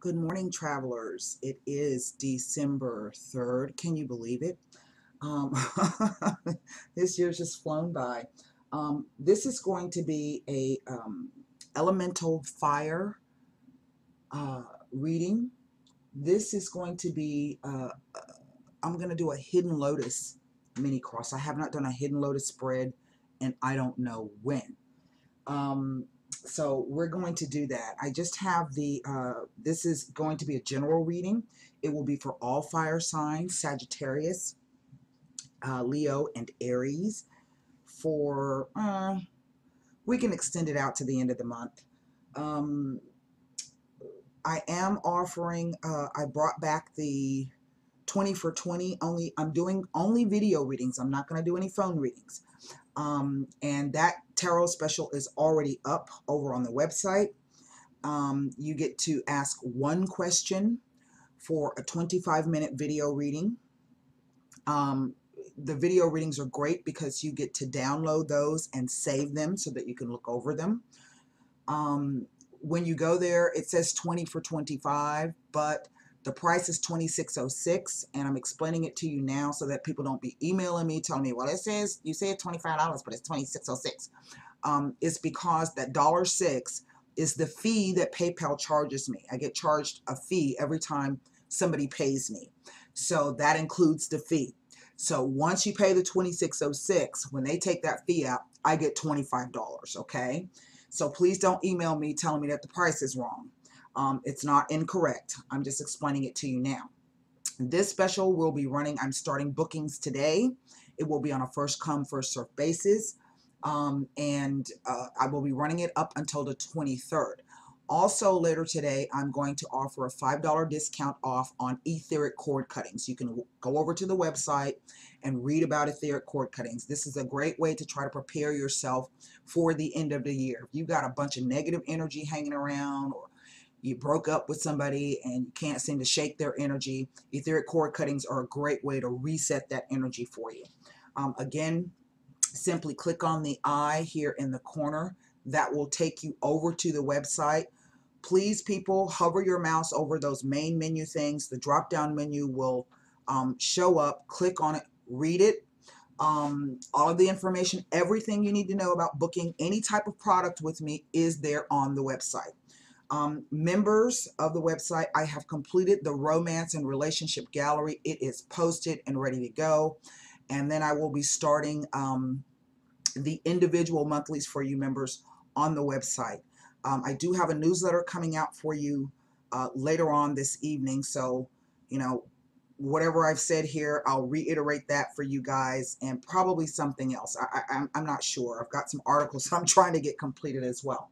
Good morning, travelers. It is December 3rd. Can you believe it? Um, this year's just flown by. This is going to be a elemental fire reading. This is going to be, I'm going to do a Hidden Lotus mini cross. I have not done a Hidden Lotus spread, and I don't know when. So we're going to do that. I just have the, this is going to be a general reading. It will be for all fire signs, Sagittarius, Leo, and Aries. For, we can extend it out to the end of the month. I am offering, I brought back the 20 for 20. I'm doing only video readings. I'm not going to do any phone readings. And that tarot special is already up over on the website. You get to ask one question for a 25-minute video reading. The video readings are great because you get to download those and save them so that you can look over them. When you go there, it says 20 for 25, but the price is $26.06, and I'm explaining it to you now so that people don't be emailing me telling me, well, it says you said $25, but it's $26.06. It's because that $1.06 is the fee that PayPal charges me. I get charged a fee every time somebody pays me, so that includes the fee. So once you pay the $26.06, when they take that fee out, I get $25. Okay, so please don't email me telling me that the price is wrong. It's not incorrect. I'm just explaining it to you now. This special will be running. I'm starting bookings today. It will be on a first come, first served basis. And I will be running it up until the 23rd. Also later today, I'm going to offer a $5 discount off on etheric cord cuttings. You can go over to the website and read about etheric cord cuttings. This is a great way to try to prepare yourself for the end of the year. If you've got a bunch of negative energy hanging around, or you broke up with somebody and you can't seem to shake their energy, etheric cord cuttings are a great way to reset that energy for you. Again, simply click on the eye here in the corner. That will take you over to the website. Please, people, hover your mouse over those main menu things. The drop down menu will show up. Click on it, read it. All of the information, everything you need to know about booking any type of product with me is there on the website. Members of the website, I have completed the romance and relationship gallery. It is posted and ready to go. And then I will be starting the individual monthlies for you members on the website. I do have a newsletter coming out for you later on this evening. So, you know, whatever I've said here, I'll reiterate that for you guys, and probably something else. I'm not sure. I've got some articles I'm trying to get completed as well.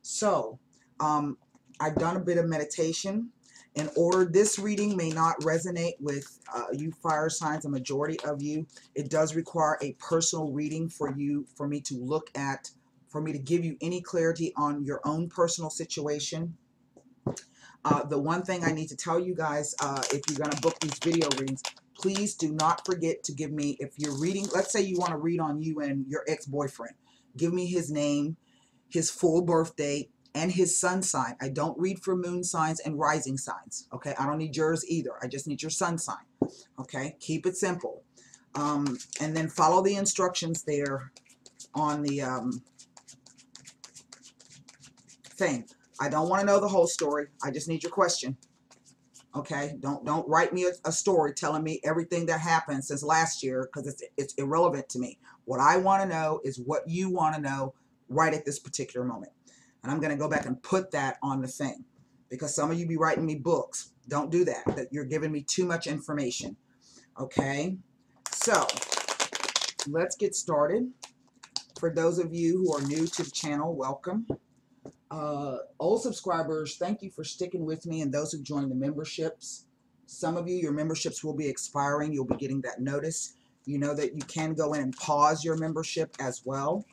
So, I've done a bit of meditation. In order, this reading may not resonate with you fire signs, a majority of you. It does require a personal reading for you, for me to look at, for me to give you any clarity on your own personal situation. The one thing I need to tell you guys, if you're going to book these video readings, please do not forget to give me, if you're reading, let's say you want to read on you and your ex-boyfriend, give me his name, his full birth date, and his sun sign. I don't read for moon signs and rising signs. Okay, I don't need yours either. I just need your sun sign. Okay, keep it simple. And then follow the instructions there on the thing. I don't want to know the whole story. I just need your question. Okay, don't write me a story telling me everything that happened since last year, because it's irrelevant to me. What I want to know is what you want to know right at this particular moment. And I'm going to go back and put that on the thing, because some of you be writing me books. Don't do that. That you're giving me too much information. Okay, so let's get started. For those of you who are new to the channel, welcome. Old subscribers, thank you for sticking with me, and those who joined the memberships. Some of you, your memberships will be expiring. You'll be getting that notice. You know that you can go in and pause your membership as well.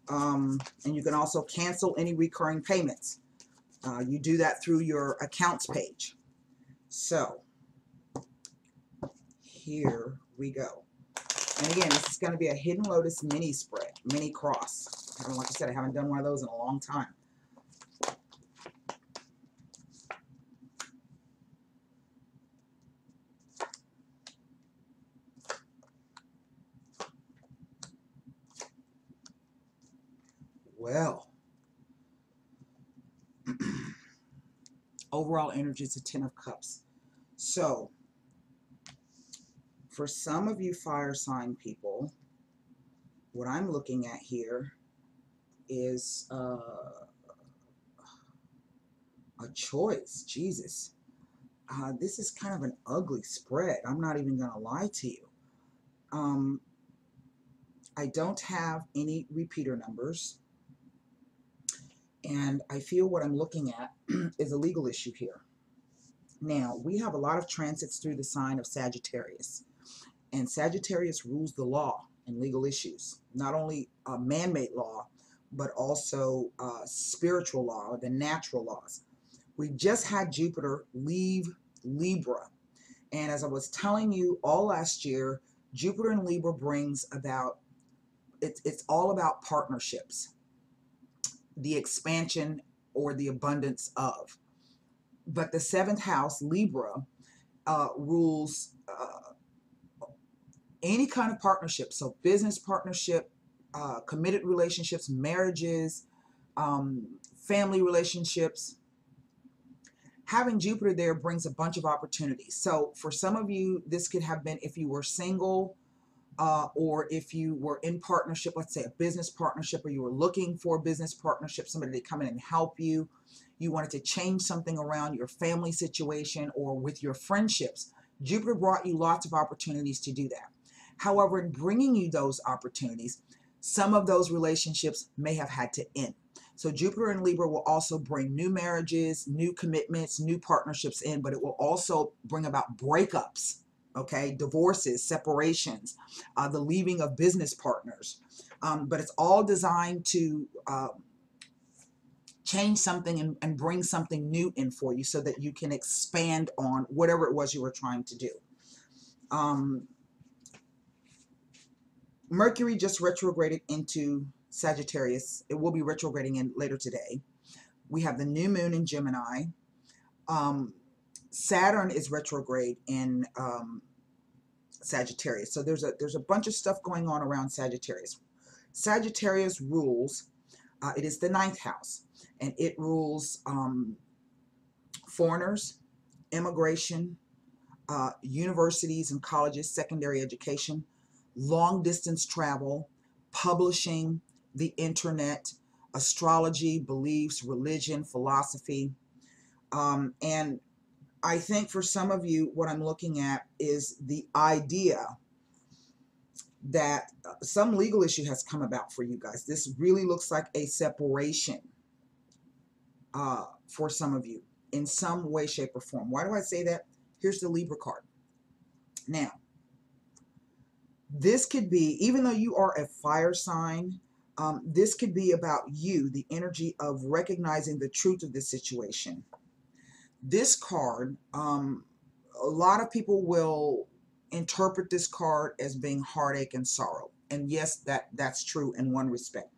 And you can also cancel any recurring payments. You do that through your accounts page. So here we go. And again, this is going to be a Hidden Lotus mini spread, mini cross. Like I said, I haven't done one of those in a long time. Well, overall energy is a 10 of cups. So for some of you fire sign people, what I'm looking at here is a choice. Jesus. This is kind of an ugly spread. I'm not even going to lie to you. I don't have any repeater numbers. And I feel what I'm looking at is a legal issue here. Now, we have a lot of transits through the sign of Sagittarius. And Sagittarius rules the law and legal issues. Not only man-made law, but also spiritual law, the natural laws. We just had Jupiter leave Libra. And as I was telling you all last year, Jupiter in Libra brings about, it's all about partnerships, the expansion or the abundance of. But the seventh house, Libra, rules any kind of partnership. So business partnership, committed relationships, marriages, family relationships. Having Jupiter there brings a bunch of opportunities. So for some of you, this could have been if you were single, or if you were in partnership, let's say a business partnership, or you were looking for a business partnership, somebody to come in and help you. You wanted to change something around your family situation or with your friendships. Jupiter brought you lots of opportunities to do that. However, in bringing you those opportunities, some of those relationships may have had to end. So Jupiter in Libra will also bring new marriages, new commitments, new partnerships in, but it will also bring about breakups, okay, divorces, separations, the leaving of business partners. But it's all designed to change something and bring something new in for you so that you can expand on whatever it was you were trying to do. Mercury just retrograded into Sagittarius. It will be retrograding in later today. We have the new moon in Gemini. Saturn is retrograde in Sagittarius. So there's a bunch of stuff going on around Sagittarius. Sagittarius rules, it is the ninth house, and it rules foreigners, immigration, universities and colleges, secondary education, long distance travel, publishing, the internet, astrology, beliefs, religion, philosophy. And I think for some of you, what I'm looking at is the idea that some legal issue has come about for you guys. This really looks like a separation for some of you in some way, shape, or form. Why do I say that? Here's the Libra card. Now, this could be, even though you are a fire sign, this could be about you, the energy of recognizing the truth of the situation. This card, a lot of people will interpret this card as being heartache and sorrow. And yes, that's true in one respect.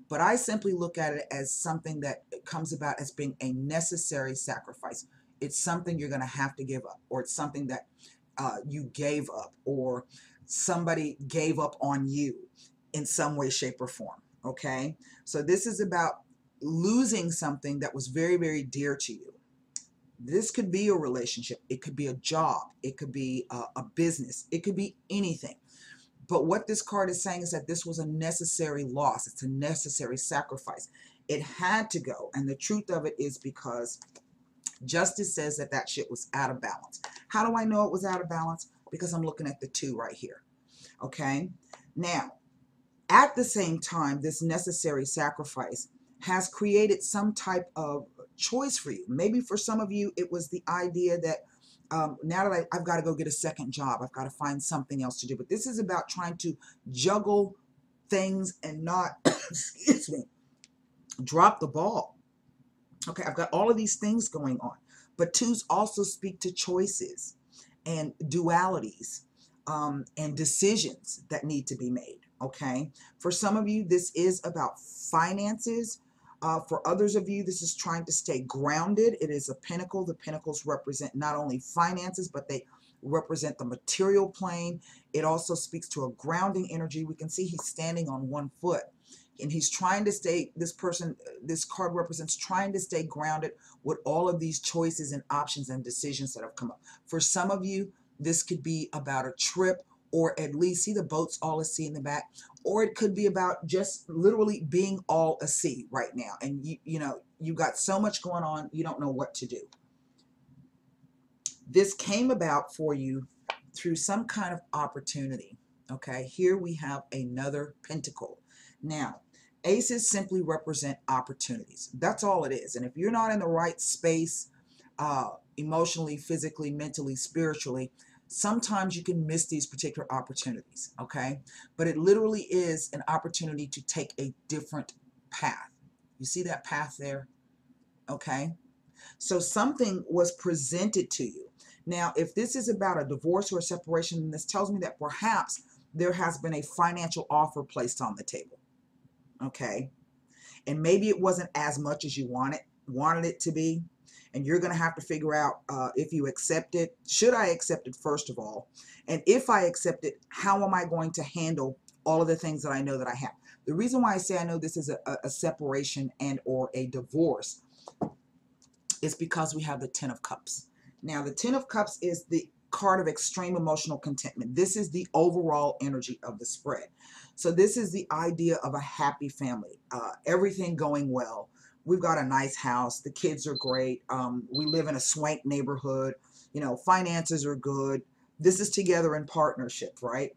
But I simply look at it as something that comes about as being a necessary sacrifice. It's something you're going to have to give up, or it's something that you gave up, or somebody gave up on you in some way, shape, or form. Okay? So this is about losing something that was very, very dear to you. This could be a relationship. It could be a job. It could be a business. It could be anything. But what this card is saying is that this was a necessary loss. It's a necessary sacrifice. It had to go. And the truth of it is because justice says that that shit was out of balance. How do I know it was out of balance? Because I'm looking at the 2 right here. Okay? Now, at the same time, this necessary sacrifice has created some type of choice for you. Maybe for some of you, it was the idea that now that I've got to go get a second job, I've got to find something else to do. But this is about trying to juggle things and not, excuse me, drop the ball. Okay, I've got all of these things going on. But 2s also speak to choices and dualities and decisions that need to be made. Okay, for some of you, this is about finances. For others of you, this is trying to stay grounded. It is a pentacle. The pentacles represent not only finances, but they represent the material plane. It also speaks to a grounding energy. We can see he's standing on 1 foot. and he's trying to stay, this person, this card represents trying to stay grounded with all of these choices and options and decisions that have come up. For some of you, this could be about a trip, or at least, see the boats all a sea in the back, or it could be about just literally being all a sea right now. And you know, you got so much going on, you don't know what to do. This came about for you through some kind of opportunity. Okay, here we have another pentacle. Now, aces simply represent opportunities. That's all it is. And if you're not in the right space, emotionally, physically, mentally, spiritually, sometimes you can miss these particular opportunities. Okay, but it literally is an opportunity to take a different path. You see that path there? Okay, so something was presented to you. Now, if this is about a divorce or a separation, this tells me that perhaps there has been a financial offer placed on the table. Okay, and maybe it wasn't as much as you wanted it to be, and you're going to have to figure out if you accept it. Should I accept it, first of all? And if I accept it, how am I going to handle all of the things that I know that I have? The reason why I say I know this is a separation and or a divorce is because we have the Ten of Cups. Now, the Ten of Cups is the card of extreme emotional contentment. This is the overall energy of the spread. So this is the idea of a happy family, everything going well. We've got a nice house. The kids are great. We live in a swank neighborhood. You know, finances are good. This is together in partnership, right?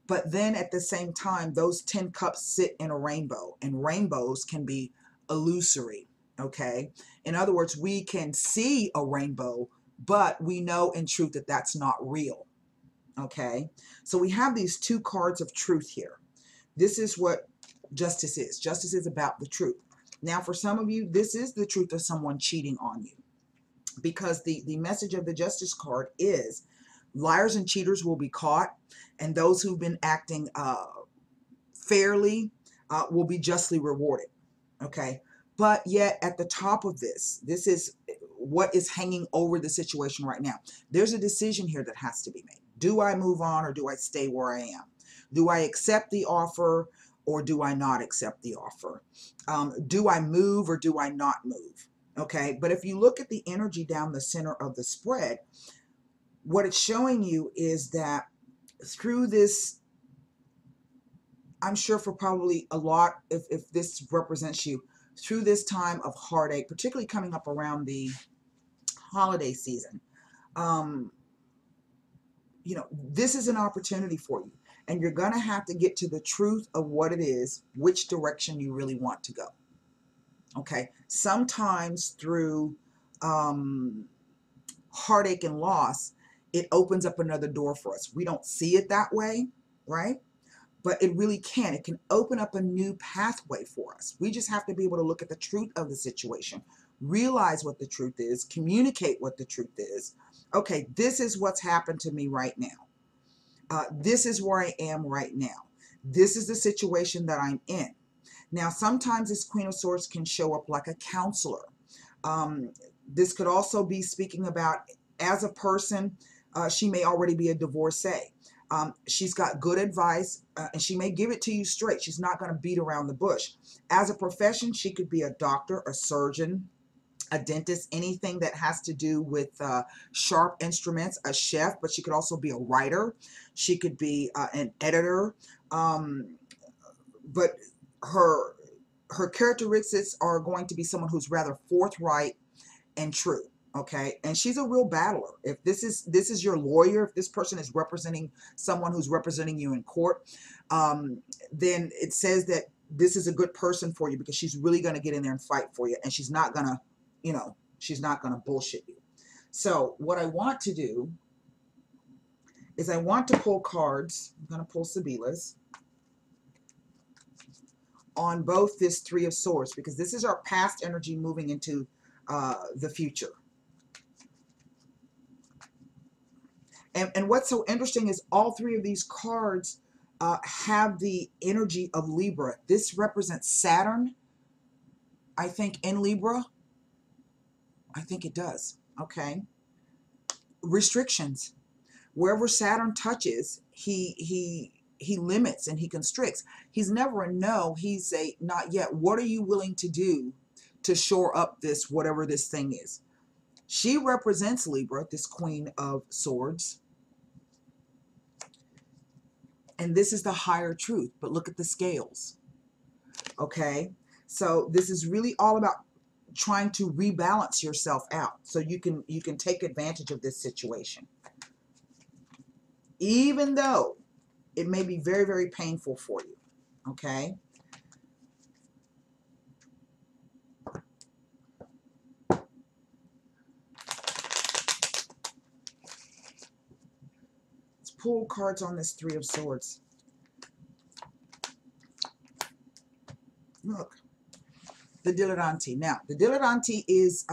But then at the same time, those 10 cups sit in a rainbow, and rainbows can be illusory. Okay. In other words, we can see a rainbow, but we know in truth that that's not real. Okay. So we have these two cards of truth here. This is what justice is. Justice is about the truth. Now, for some of you, this is the truth of someone cheating on you, because the message of the justice card is liars and cheaters will be caught, and those who've been acting fairly will be justly rewarded. Okay. But yet at the top of this is what is hanging over the situation right now. There's a decision here that has to be made. Do I move on, or do I stay where I am? Do I accept the offer, or do I not accept the offer? Do I move, or do I not move? Okay. But if you look at the energy down the center of the spread, what it's showing you is that through this, I'm sure for probably a lot, if this represents you, through this time of heartache, particularly coming up around the holiday season, you know, this is an opportunity for you, and you're going to have to get to the truth of what it is, which direction you really want to go. Okay. Sometimes through heartache and loss, it opens up another door for us. We don't see it that way, right? But it really can. It can open up a new pathway for us. We just have to be able to look at the truth of the situation, realize what the truth is, communicate what the truth is. Okay, this is what's happened to me right now. This is where I am right now. This is the situation that I'm in. Now, sometimes this Queen of Swords can show up like a counselor. This could also be speaking about, as a person, she may already be a divorcee. She's got good advice, and she may give it to you straight. She's not going to beat around the bush. As a profession, she could be a doctor, a surgeon, a dentist, anything that has to do with sharp instruments, a chef, but she could also be a writer. She could be an editor. But her characteristics are going to be someone who's rather forthright and true. Okay, and she's a real battler. If this is your lawyer, if this person is representing someone who's representing you in court, then it says that this is a good person for you, because she's really going to get in there and fight for you, and she's not gonna, you know, she's not gonna bullshit you. So what I want to do is I want to pull cards. I'm going to pull Sibila's on both this Three of Swords, because this is our past energy moving into the future. And what's so interesting is all three of these cards have the energy of Libra. This represents Saturn, I think, in Libra. I think it does. Okay. Restrictions. Wherever Saturn touches, he he limits and he constricts. He's never a no, he's a not yet. What are you willing to do to shore up this, whatever this thing is? She represents Libra, this Queen of Swords. And this is the higher truth, but look at the scales. Okay, so this is really all about trying to rebalance yourself out so you can take advantage of this situation, even though it may be very, very painful for you. Okay, let's pull cards on this Three of Swords. Look, the dilettante. Now, the dilettante is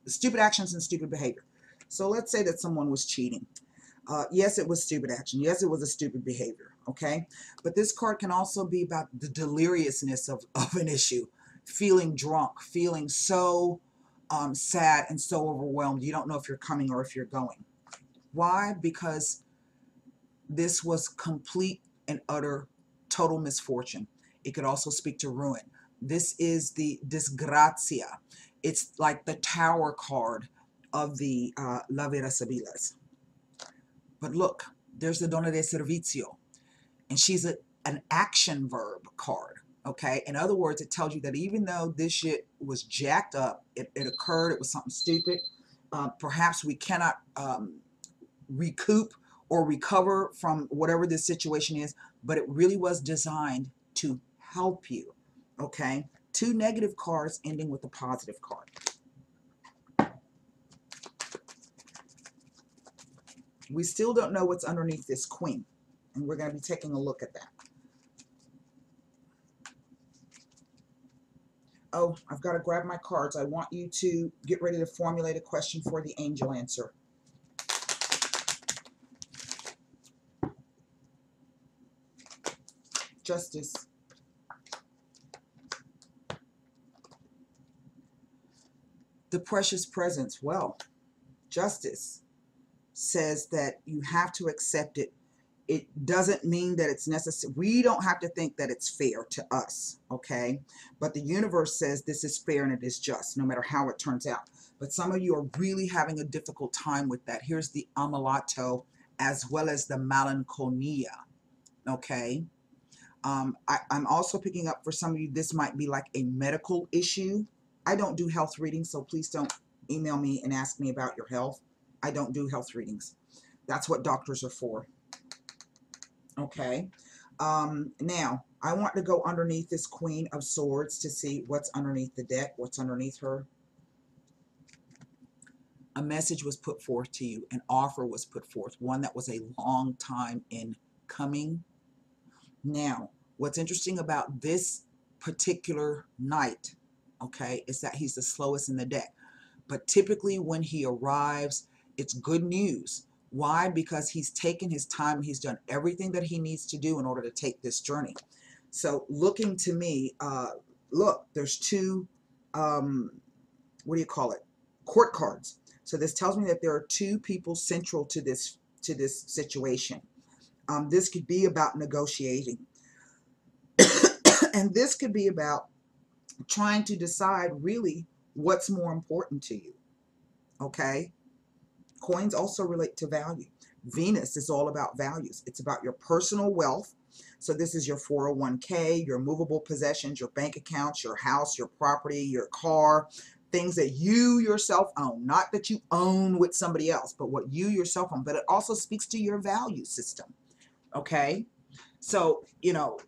stupid actions and stupid behavior. So let's say that someone was cheating. Yes, it was stupid action. Yes, it was a stupid behavior. Okay, but this card can also be about the deliriousness of an issue, feeling drunk, feeling so sad and so overwhelmed. You don't know if you're coming or if you're going. Why? Because this was complete and utter total misfortune. It could also speak to ruin. This is the disgrazia. It's like the Tower card of the La Verasabiles. But look, there's the Donna de Servizio, and she's an action verb card. Okay, in other words, it tells you that even though this shit was jacked up, it occurred, it was something stupid, perhaps we cannot recoup or recover from whatever this situation is, but it really was designed to help you. Okay, two negative cards ending with a positive card. We still don't know what's underneath this Queen, and we're going to be taking a look at that. Oh, I've got to grab my cards. I want you to get ready to formulate a question for the angel answer. Justice. The precious presence. Well, justice says that you have to accept it. It doesn't mean that it's necessary. We don't have to think that it's fair to us, okay? But the universe says this is fair and it is just, no matter how it turns out. But some of you are really having a difficult time with that. Here's the ammalato as well as the malinconia, okay? I'm also picking up for some of you, this might be like a medical issue. I don't do health readings, so please don't email me and ask me about your health. I don't do health readings. That's what doctors are for. Okay. Now, I want to go underneath this Queen of Swords to see what's underneath the deck, what's underneath her. A message was put forth to you. An offer was put forth, one that was a long time in coming. Now, what's interesting about this particular knight, okay, is that he's the slowest in the deck. But typically when he arrives, it's good news. Why? Because he's taken his time. He's done everything that he needs to do in order to take this journey. So looking to me, look, there's two, what do you call it? Court cards. So this tells me that there are two people central to this situation. This could be about negotiating. And this could be about trying to decide really what's more important to you. Okay? Coins also relate to value. Venus is all about values. It's about your personal wealth. So this is your 401k, your movable possessions, your bank accounts, your house, your property, your car, things that you yourself own. Not that you own with somebody else, but what you yourself own. But it also speaks to your value system. Okay? So, you know,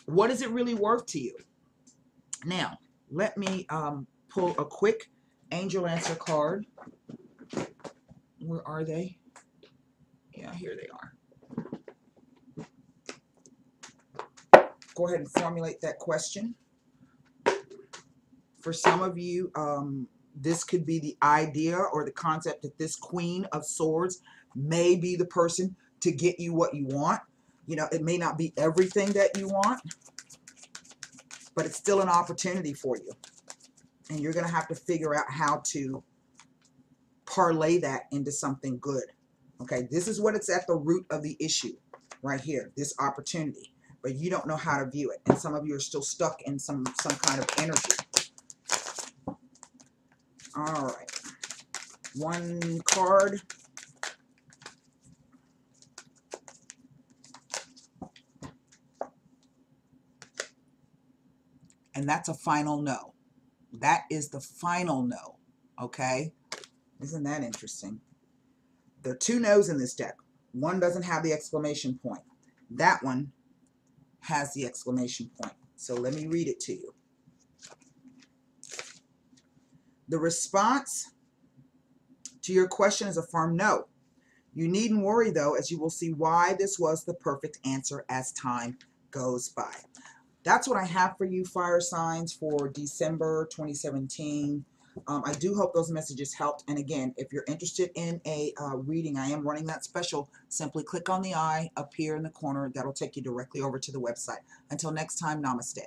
what is it really worth to you? Now, let me pull a quick angel answer card. Where are they? Yeah, here they are. Go ahead and formulate that question. For some of you, this could be the idea or the concept that this Queen of Swords may be the person to get you what you want. You know, it may not be everything that you want, but it's still an opportunity for you. And you're going to have to figure out how to parlay that into something good. Okay, this is what it's at the root of the issue. right here, this opportunity, but you don't know how to view it. And some of you are still stuck in some kind of energy. All right. One card. And that's a final no. That is the final no. Okay? Isn't that interesting? There are two no's in this deck. One doesn't have the exclamation point. That one has the exclamation point. So let me read it to you. The response to your question is a firm no. You needn't worry though, as you will see why this was the perfect answer as time goes by. That's what I have for you, fire signs, for December 2017. I do hope those messages helped. And again, if you're interested in a reading, I am running that special. Simply click on the eye up here in the corner. That'll take you directly over to the website. Until next time, namaste.